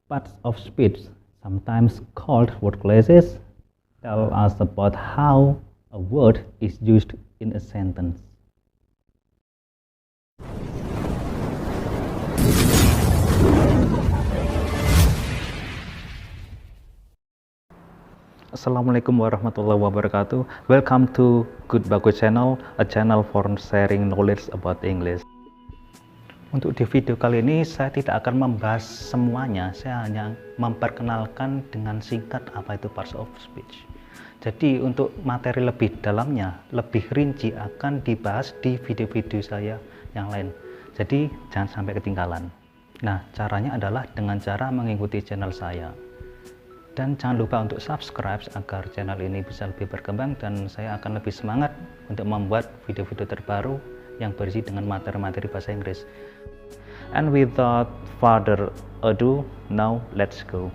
Parts of speech, sometimes called word classes, tell us about how a word is used in a sentence. Assalamualaikum warahmatullahi wabarakatuh. Welcome to Good Bagus Channel, a channel for sharing knowledge about English. Untuk di video kali ini saya tidak akan membahas semuanya, saya hanya memperkenalkan dengan singkat apa itu parts of speech. Jadi untuk materi lebih dalamnya, lebih rinci akan dibahas di video-video saya yang lain. Jadi jangan sampai ketinggalan. Nah, caranya adalah dengan cara mengikuti channel saya. Dan jangan lupa untuk subscribe agar channel ini bisa lebih berkembang dan saya akan lebih semangat untuk membuat video-video terbaru yang berisi dengan materi-materi bahasa Inggris. And without further ado, now let's go.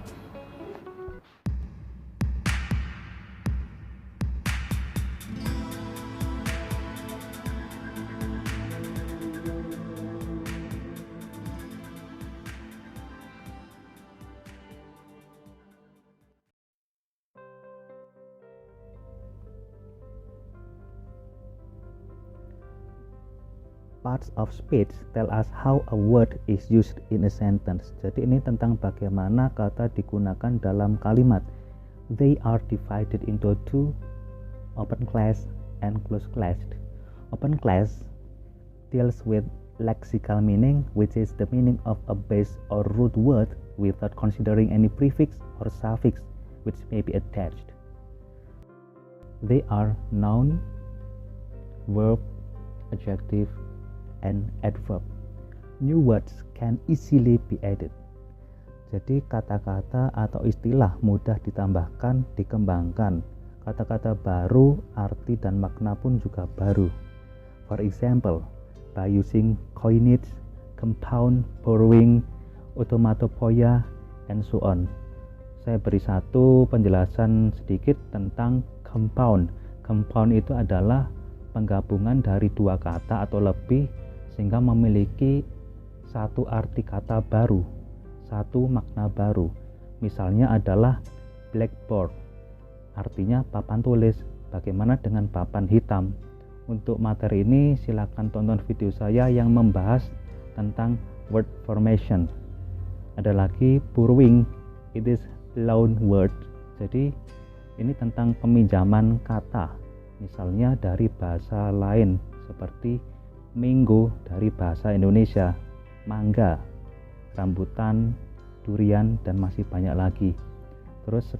Parts of speech tell us how a word is used in a sentence. Jadi ini tentang bagaimana kata digunakan dalam kalimat. They are divided into two, open class and closed class. Open class deals with lexical meaning, which is the meaning of a base or root word without considering any prefix or suffix which may be attached. They are noun, verb, adjective, and adverb. New words can easily be added. Jadi kata-kata atau istilah mudah ditambahkan, dikembangkan. Kata-kata baru, arti dan makna pun juga baru. For example, by using coinage, compound, borrowing, onomatopoeia, and so on. Saya beri satu penjelasan sedikit tentang compound. Compound itu adalah penggabungan dari dua kata atau lebih sehingga memiliki satu arti kata baru, satu makna baru. Misalnya adalah blackboard, artinya papan tulis. Bagaimana dengan papan hitam? Untuk materi ini silakan tonton video saya yang membahas tentang word formation. Ada lagi borrowing, it is loan word. Jadi ini tentang peminjaman kata, misalnya dari bahasa lain seperti mango dari bahasa Indonesia, mangga, rambutan, durian, dan masih banyak lagi. Terus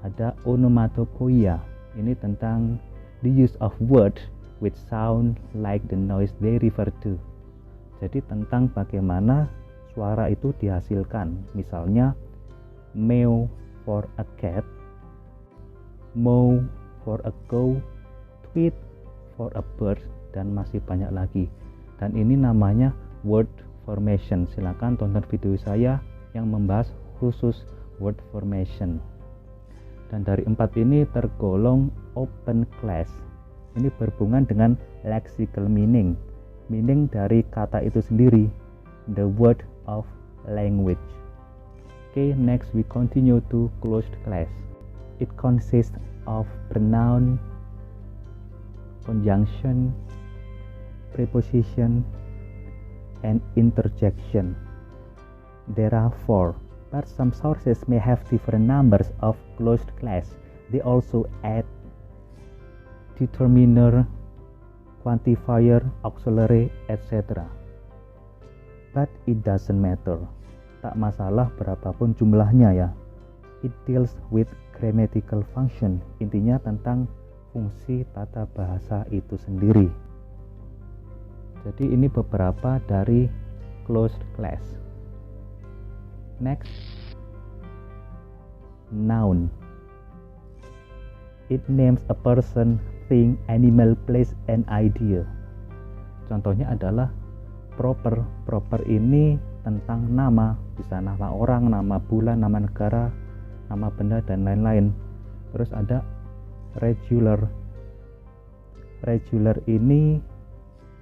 ada onomatopoeia, ini tentang the use of words which sound like the noise they refer to. Jadi tentang bagaimana suara itu dihasilkan, misalnya meow for a cat, moo for a cow, tweet for a bird, dan masih banyak lagi. Dan ini namanya word formation. Silakan tonton video saya yang membahas khusus word formation. Dan dari empat ini tergolong open class. Ini berhubungan dengan lexical meaning, meaning dari kata itu sendiri, the word of language. Okay, next we continue to closed class. It consists of pronoun, conjunction, preposition, and interjection. There are four, but some sources may have different numbers of closed class. They also add determiner, quantifier, auxiliary, etc. But it doesn't matter. Tak masalah berapapun jumlahnya ya. It deals with grammatical function. Intinya tentang fungsi tata bahasa itu sendiri. Jadi ini beberapa dari closed class. Next, noun. It names a person, thing, animal, place, and idea. Contohnya adalah proper. Proper ini tentang nama, bisa nama orang, nama bulan, nama negara, nama benda, dan lain-lain. Terus ada regular. Regular ini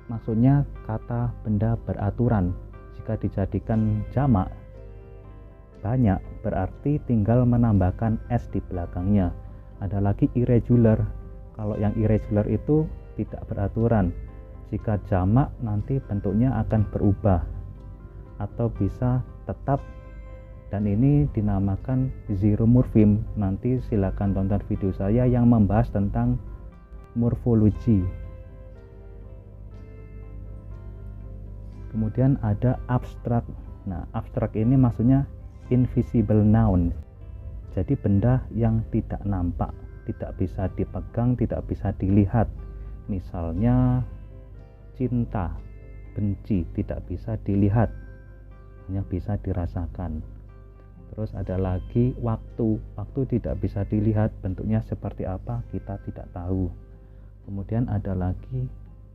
maksudnya kata benda beraturan. Jika dijadikan jamak banyak, berarti tinggal menambahkan s di belakangnya. Ada lagi irregular. Kalau yang irregular itu tidak beraturan. Jika jamak nanti bentuknya akan berubah atau bisa tetap, dan ini dinamakan zero-morfeme. Nanti silakan tonton video saya yang membahas tentang morfologi. Kemudian ada abstrak. Nah, abstrak ini maksudnya invisible noun. Jadi benda yang tidak nampak, tidak bisa dipegang, tidak bisa dilihat. Misalnya cinta, benci, tidak bisa dilihat, hanya bisa dirasakan. Terus ada lagi waktu. Waktu tidak bisa dilihat, bentuknya seperti apa kita tidak tahu. Kemudian ada lagi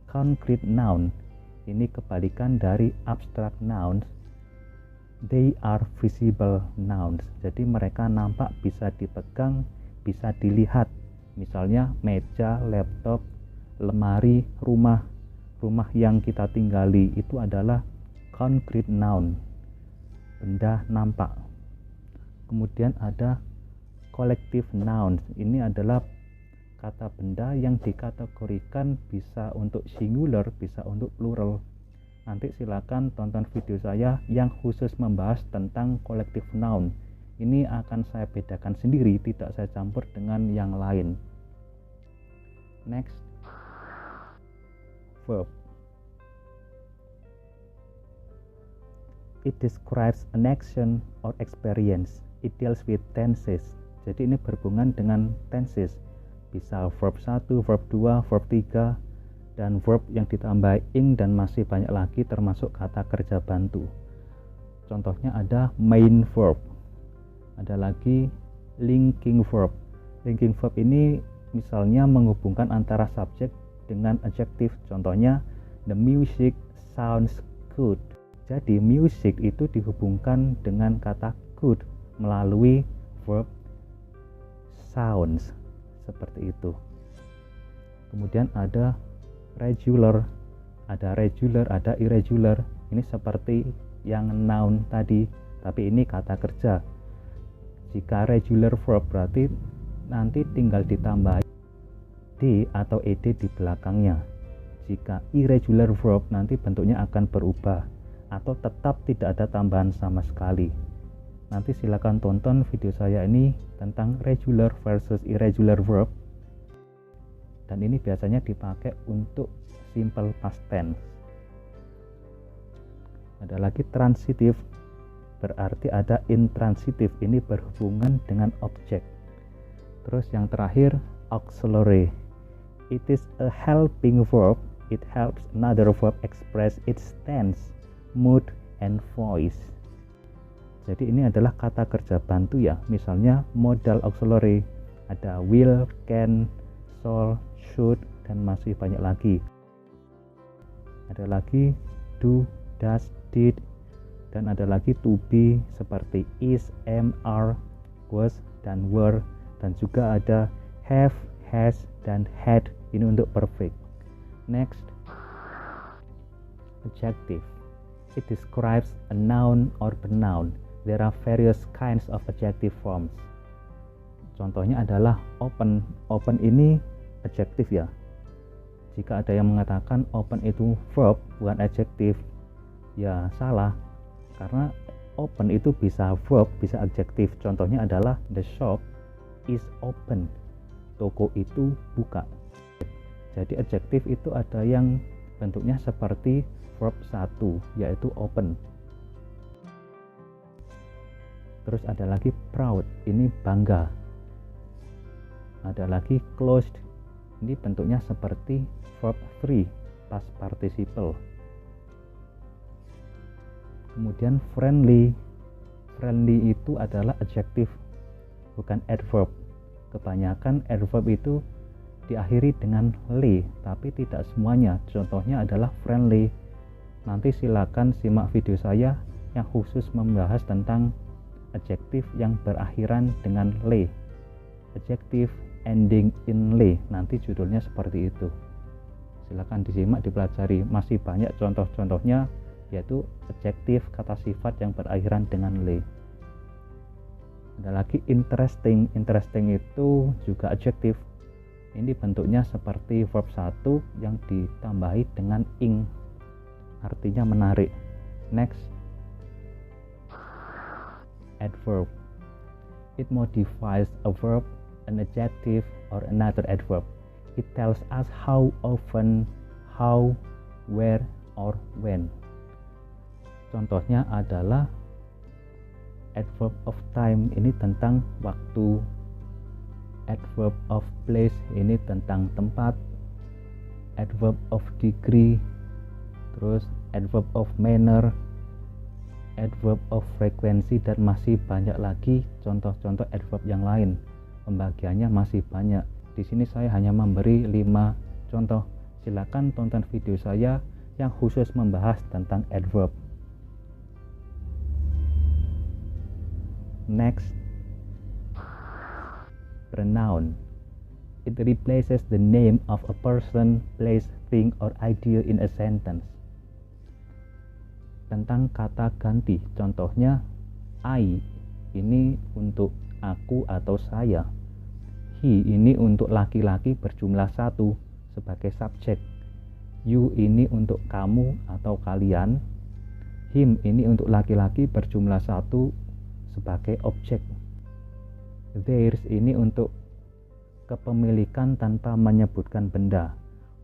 concrete noun. Ini kebalikan dari abstract nouns. They are visible nouns. Jadi mereka nampak, bisa dipegang, bisa dilihat. Misalnya meja, laptop, lemari, rumah. Rumah yang kita tinggali itu adalah concrete noun. Benda nampak. Kemudian ada collective nouns. Ini adalah kata benda yang dikategorikan bisa untuk singular, bisa untuk plural. Nanti silakan tonton video saya yang khusus membahas tentang collective noun. Ini akan saya bedakan sendiri, tidak saya campur dengan yang lain. Next, verb. It describes an action or experience. It deals with tenses. Jadi ini berhubungan dengan tenses. Bisa verb 1, verb 2, verb 3, dan verb yang ditambah ing dan masih banyak lagi termasuk kata kerja bantu. Contohnya ada main verb. Ada lagi linking verb. Linking verb ini misalnya menghubungkan antara subjek dengan adjective. Contohnya the music sounds good. Jadi music itu dihubungkan dengan kata good melalui verb sounds. Seperti itu. Kemudian ada regular, ada irregular. Ini seperti yang noun tadi, tapi ini kata kerja. Jika regular verb berarti nanti tinggal ditambah d atau ed di belakangnya. Jika irregular verb nanti bentuknya akan berubah atau tetap tidak ada tambahan sama sekali. Nanti silakan tonton video saya ini tentang regular versus irregular verb. Dan ini biasanya dipakai untuk simple past tense. Ada lagi transitive, berarti ada intransitive, ini berhubungan dengan objek. Terus yang terakhir auxiliary. It is a helping verb. It helps another verb express its tense, mood, and voice. Jadi ini adalah kata kerja bantu ya. Misalnya modal auxiliary ada will, can, shall, should, dan masih banyak lagi. Ada lagi do, does, did, dan ada lagi to be seperti is, am, are, was, dan were, dan juga ada have, has, dan had. Ini untuk perfect. Next, adjective. It describes a noun or pronoun. There are various kinds of adjective forms. Contohnya adalah open. Open ini adjektif ya. Jika ada yang mengatakan open itu verb bukan adjektif, ya salah. Karena open itu bisa verb, bisa adjektif. Contohnya adalah the shop is open. Toko itu buka. Jadi adjektif itu ada yang bentuknya seperti verb 1, yaitu open. Terus ada lagi proud, ini bangga. Ada lagi closed, ini bentuknya seperti verb 3, past participle. Kemudian friendly. Friendly itu adalah adjektif, bukan adverb. Kebanyakan adverb itu diakhiri dengan ly, tapi tidak semuanya. Contohnya adalah friendly. Nanti silakan simak video saya yang khusus membahas tentang adjektif yang berakhiran dengan ly. Adjektif ending in ly, nanti judulnya seperti itu. Silakan disimak, dipelajari. Masih banyak contoh-contohnya, yaitu adjektif kata sifat yang berakhiran dengan ly. Ada lagi interesting. Interesting itu juga adjektif. Ini bentuknya seperti verb 1 yang ditambahi dengan ing, artinya menarik. Next, adverb. It modifies a verb, an adjective, or another adverb. It tells us how often, how, where, or when. Contohnya adalah adverb of time, ini tentang waktu. Adverb of place, ini tentang tempat. Adverb of degree, terus adverb of manner, adverb of frequency, dan masih banyak lagi contoh-contoh adverb yang lain. Pembagiannya masih banyak. Di sini saya hanya memberi 5 contoh. Silakan tonton video saya yang khusus membahas tentang adverb. Next, pronoun. It replaces the name of a person, place, thing, or idea in a sentence. Tentang kata ganti, contohnya I ini untuk aku atau saya. He ini untuk laki-laki berjumlah 1 sebagai subjek. You ini untuk kamu atau kalian. Him ini untuk laki-laki berjumlah 1 sebagai objek. Theirs ini untuk kepemilikan tanpa menyebutkan benda.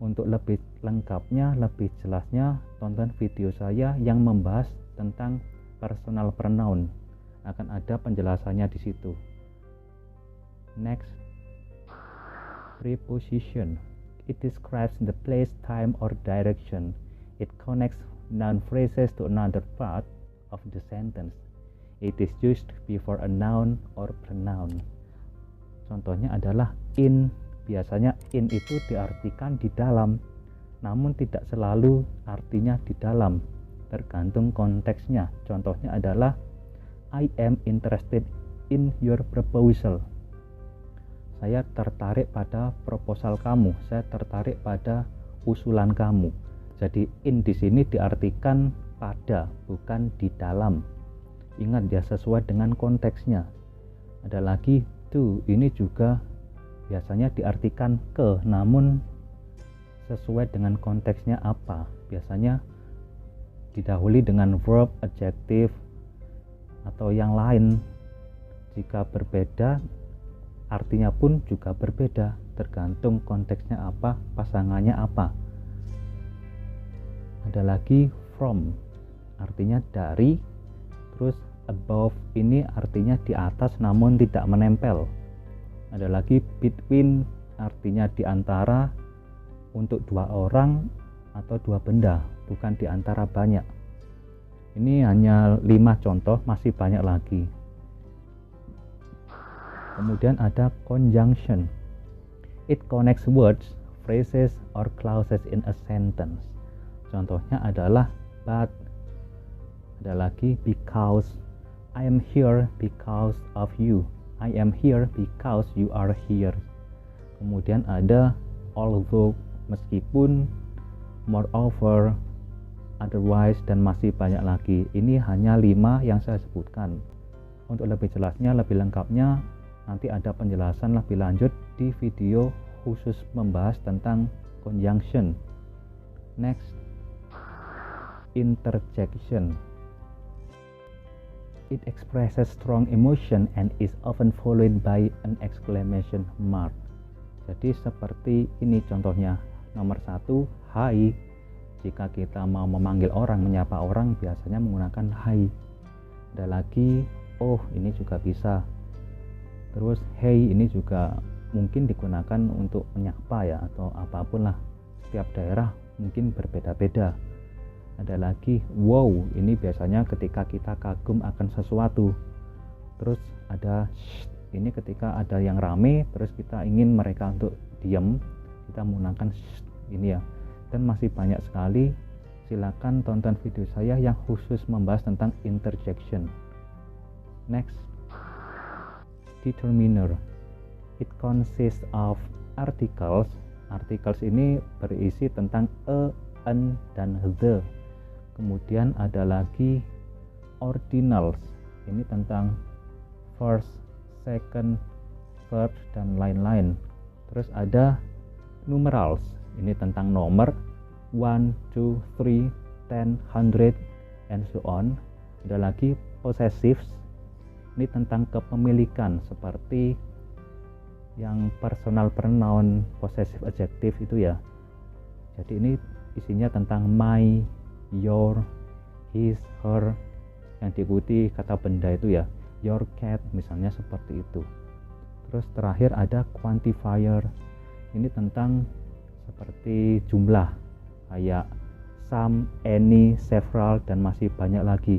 Untuk lebih lengkapnya, lebih jelasnya, tonton video saya yang membahas tentang personal pronoun. Akan ada penjelasannya di situ. Next, preposition. It describes the place, time, or direction. It connects noun phrases to another part of the sentence. It is used before a noun or pronoun. Contohnya adalah in. Biasanya in itu diartikan di dalam, namun tidak selalu artinya di dalam, tergantung konteksnya. Contohnya adalah I am interested in your proposal. Saya tertarik pada proposal kamu. Saya tertarik pada usulan kamu. Jadi in di sini diartikan pada, bukan di dalam. Ingat ya, sesuai dengan konteksnya. Ada lagi to, ini juga biasanya diartikan ke, namun sesuai dengan konteksnya apa. Biasanya didahului dengan verb, adjective, atau yang lain. Jika berbeda, artinya pun juga berbeda, tergantung konteksnya apa, pasangannya apa. Ada lagi from, artinya dari. Terus above ini artinya di atas namun tidak menempel. Ada lagi between, artinya di antara, untuk 2 orang atau 2 benda, bukan di antara banyak. Ini hanya 5 contoh, masih banyak lagi. Kemudian ada conjunction. It connects words, phrases, or clauses in a sentence. Contohnya adalah but. Ada lagi because. I am here because of you. I am here because you are here. Kemudian ada although, meskipun, moreover, otherwise, dan masih banyak lagi. Ini hanya 5 yang saya sebutkan. Untuk lebih jelasnya, lebih lengkapnya, nanti ada penjelasan lebih lanjut di video khusus membahas tentang conjunction. Next, interjection. It expresses strong emotion and is often followed by an exclamation mark. Jadi seperti ini contohnya. Nomor 1, hi. Jika kita mau memanggil orang, menyapa orang, biasanya menggunakan hi. Ada lagi, oh, ini juga bisa. Terus hey, ini juga mungkin digunakan untuk menyapa ya, atau apapun lah. Setiap daerah mungkin berbeda-beda. Ada lagi wow, ini biasanya ketika kita kagum akan sesuatu. Terus ada shh, ini ketika ada yang rame terus kita ingin mereka untuk diam, kita menggunakan shh, ini ya. Dan masih banyak sekali. Silakan tonton video saya yang khusus membahas tentang interjection. Next, determiner. It consists of articles. Articles ini berisi tentang a, an, dan the. Kemudian ada lagi ordinals. Ini tentang first, second, verb, dan lain-lain. Terus ada numerals, ini tentang nomor 1, 2, 3, 10, 100, and so on. Ada lagi possessives, ini tentang kepemilikan seperti yang personal pronoun, possessive adjective itu ya. Jadi ini isinya tentang my, your, his, her, yang diikuti kata benda itu ya, your cat misalnya seperti itu. Terus terakhir ada quantifier, ini tentang seperti jumlah kayak some, any, several, dan masih banyak lagi.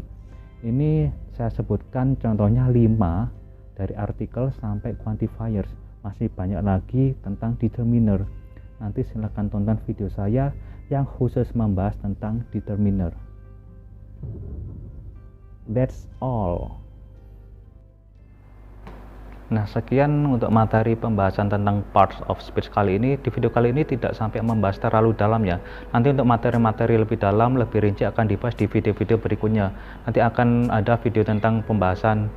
Ini saya sebutkan contohnya 5 dari artikel sampai quantifiers, masih banyak lagi tentang determiner. Nanti silakan tonton video saya yang khusus membahas tentang determiner. That's all. Nah, sekian untuk materi pembahasan tentang parts of speech kali ini. Di video kali ini tidak sampai membahas terlalu dalam ya. Nanti untuk materi-materi lebih dalam, lebih rinci akan dibahas di video-video berikutnya. Nanti akan ada video tentang pembahasan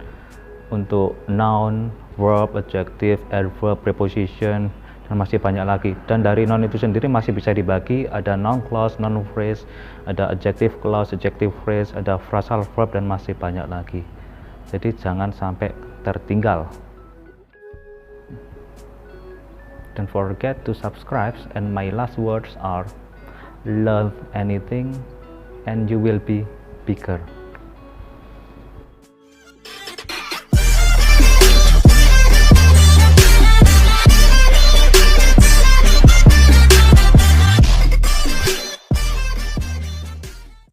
untuk noun, verb, adjective, adverb, preposition, dan masih banyak lagi. Dan dari noun itu sendiri masih bisa dibagi, ada noun clause, noun phrase, ada adjective clause, adjective phrase, ada phrasal verb, dan masih banyak lagi. Jadi jangan sampai tertinggal. Don't forget to subscribe, and my last words are love anything and you will be bigger.